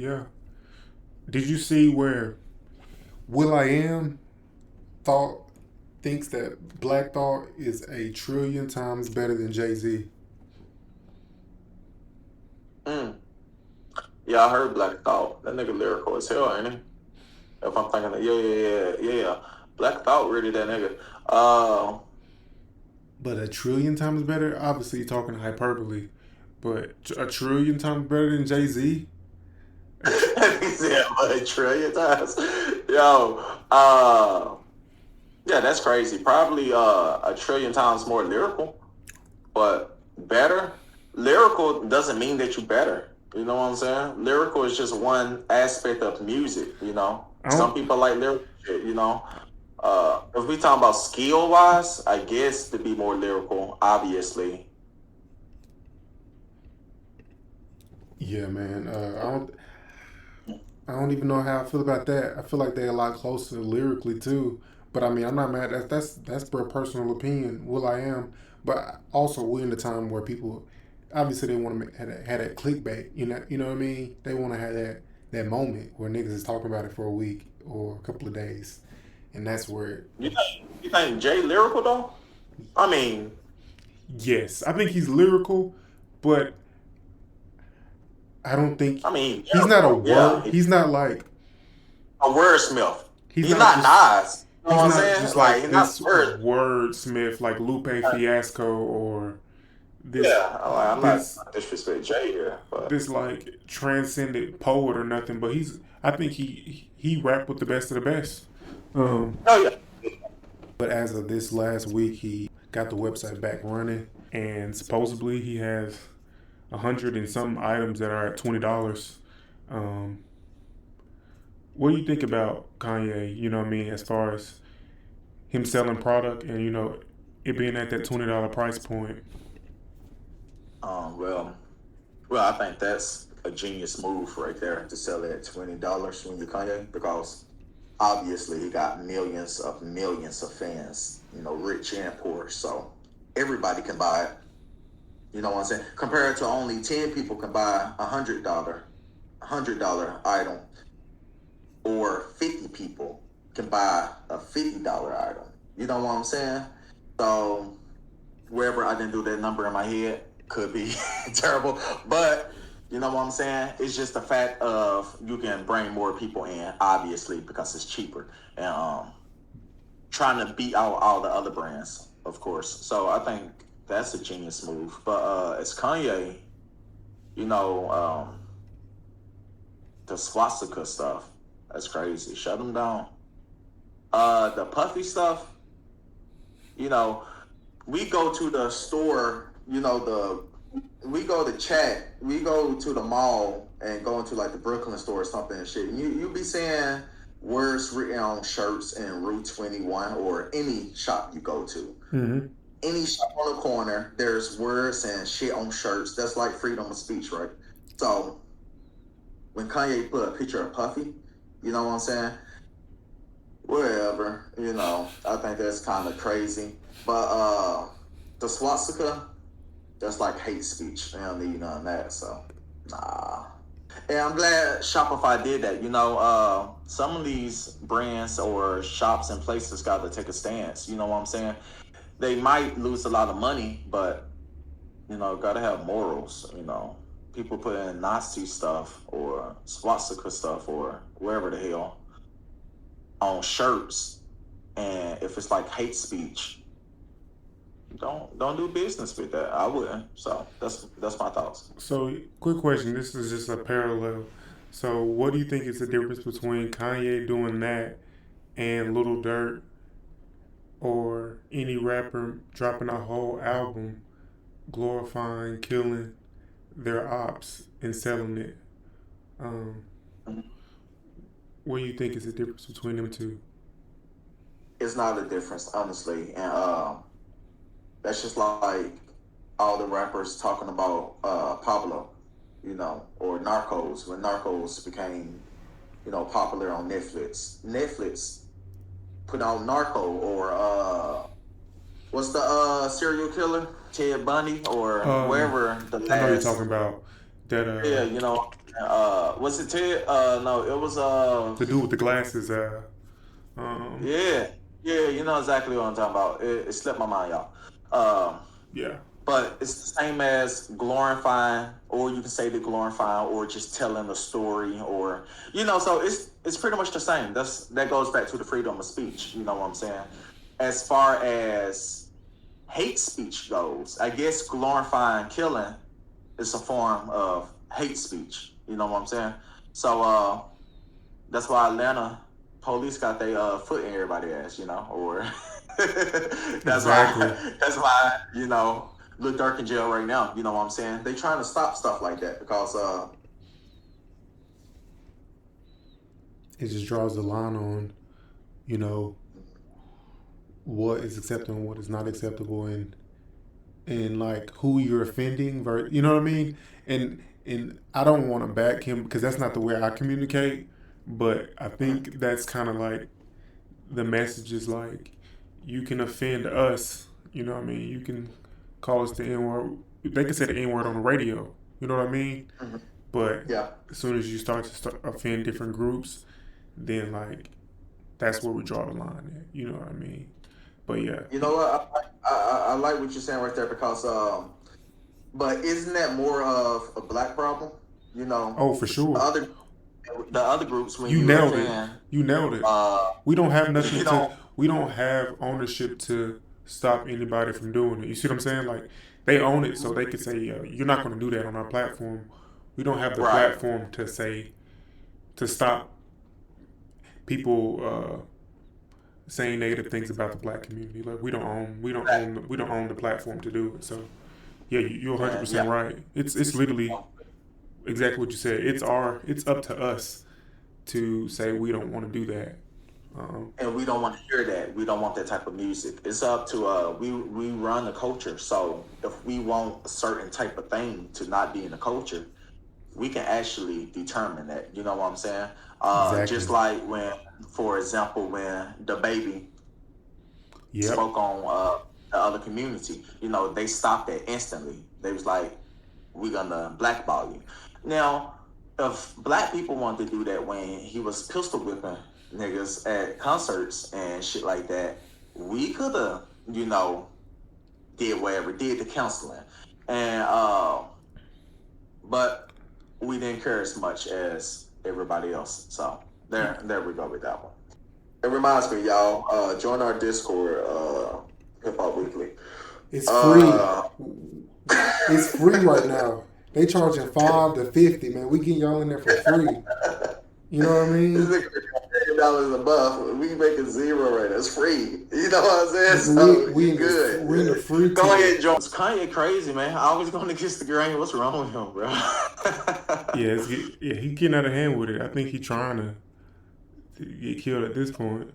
Yeah. Did you see where Will.i.am thought thinks that Black Thought is a trillion times better than Jay-Z? Mm. Yeah, I heard Black Thought. That nigga lyrical as hell, ain't he? If I'm thinking of, yeah. Black Thought really that nigga. Uh, But a trillion times better? Obviously, you're talking hyperbole. But a trillion times better than Jay-Z? Tr- he said a trillion times. Yo, yeah, that's crazy. Probably a trillion times more lyrical, but better. Lyrical doesn't mean that you better. You know what I'm saying? Lyrical is just one aspect of music. I Some don't. people like lyrical shit. If we talking about skill wise, I guess to be more lyrical, obviously. Yeah, man. I don't even know how I feel about that. I feel like they're a lot closer lyrically too. But I mean, I'm not mad. That's for a personal opinion. Will.i.am. But also, we're in the time where people obviously they want to have that clickbait. You know what I mean. They want to have that moment where niggas is talking about it for a week or a couple of days, and that's where. You think Jay lyrical though? I mean, Yes, I think he's lyrical, but I don't think I mean he's not a lyrical. Yeah, word. He's not like a wordsmith. he's He's not not just Nas. You know he's what I'm not saying? just Like like he's not this word. wordsmith like Lupe Fiasco or this Yeah, I'm not this disrespect Jay here, but this like transcendent poet or nothing. But I think he rapped with the best of the best. oh yeah. But as of this last week, he got the website back running, and supposedly he has 100 and some items that are at $20. Um, what do you think about Kanye? You know what I mean, as far as him selling product and it being at that $20 price point. Well, I think that's a genius move right there to sell it at $20 when you're Kanye because obviously he got millions of fans, rich and poor, so everybody can buy it. You know what I'm saying? Compared to only 10 people can buy $100 item, or 50 people can buy a $50 item. You know what I'm saying? So wherever I didn't do that number in my head could be terrible, but you know what I'm saying? It's just the fact of you can bring more people in, obviously, because it's cheaper, and trying to beat out all the other brands, of course. So I think that's a genius move. But it's Kanye, you know, the swastika stuff. That's crazy. Shut them down. The puffy stuff, you know, we go to the store, we go to chat, we go to the mall and go into like the Brooklyn store or something and shit. You be saying words written on shirts in Route 21 or any shop you go to. Mm-hmm. Any shop on the corner, there's words and shit on shirts. That's like freedom of speech, right? So when Kanye put a picture of Puffy, you know what I'm saying? Whatever, I think that's kind of crazy. But the swastika, that's like hate speech. They don't need none of that. So, nah. And I'm glad Shopify did that. Some of these brands or shops and places got to take a stance. You know what I'm saying? They might lose a lot of money, but gotta have morals. People put in Nazi stuff or swastika stuff or wherever the hell on shirts, and if it's like hate speech, don't do business with that. I wouldn't. So that's my thoughts. So, quick question. This is just a parallel. So, what do you think is the difference between Kanye doing that and Little Dirt or any rapper dropping a whole album glorifying killing their ops and selling it? Um, what do you think is the difference between them two? It's not a difference, honestly, and that's just like all the rappers talking about Pablo, or Narcos when Narcos became popular on Netflix. Netflix put out Narco, or what's the serial killer, Ted Bundy, or Um, wherever the I know you're last. talking about That Yeah, was it Ted? No, it was the dude with the glasses. Um, yeah, yeah, you know exactly what I'm talking about. It slipped my mind, y'all. Um, yeah, but it's the same as glorifying, or you can say the glorifying, or just telling a story, or so it's pretty much the same. That goes back to the freedom of speech. You know what I'm saying? As far as hate speech goes, I guess glorifying killing is a form of hate speech. You know what I'm saying? So that's why Atlanta police got their foot in everybody's ass, or that's exactly. why Lil Durk in jail right now. You know what I'm saying? They trying to stop stuff like that because It just draws the line on, you know, what is acceptable and what is not acceptable, and like who you're offending. You know what I mean? And I don't want to back him because that's not the way I communicate. But I think that's kind of like the message is like you can offend us. You know what I mean? You can call us the N word. They can say the N word on the radio. You know what I mean? mhm, But yeah. as soon as you start to offend different groups, then like that's where we draw the line at. You know what I mean? But yeah, You know what? I like what you're saying right there because but isn't that more of a black problem? You know, oh for the sure, other the other groups when you you nailed it. offend, You nailed it. uh, We don't have nothing you to. know, We don't have ownership to stop anybody from doing it. You see what I'm saying? Like they own it, so they could say, "You're not going to do that on our platform." We don't have the right? platform to say to stop people saying negative things about the black community. Like we don't own the platform to do it. So yeah, you're And 100% yeah, right. It's literally exactly what you said. It's up to us to say we don't want to do that. Um, and we don't want to hear that. We don't want that type of music. It's up to we run the culture. So if we want a certain type of thing to not be in the culture, we can actually determine that. You know what I'm saying? exactly. Just like when, for example, when the baby Yep. spoke on the other community, they stopped that instantly. They was like, "We're gonna blackball you." Now, if black people wanted to do that when he was pistol whipping niggas at concerts and shit like that, we could have, did whatever, did the counseling, and but we didn't care as much as everybody else. So there we go with that one. It reminds me, y'all, join our Discord, Hip Hop Weekly. It's free. Uh, It's free right now. They charging 5 to 50, man. We get y'all in there for free. You know what I this mean? nigga $10 a month. We making zero right. That's free. You know what I'm saying? Nigga, we So we you in the good. we in the free Go tier. ahead, Jones. Kanye crazy, man. I always going against the grain. What's wrong with him, bro? Yeah, yeah, he getting out of hand with it. I think he trying to get killed at this point.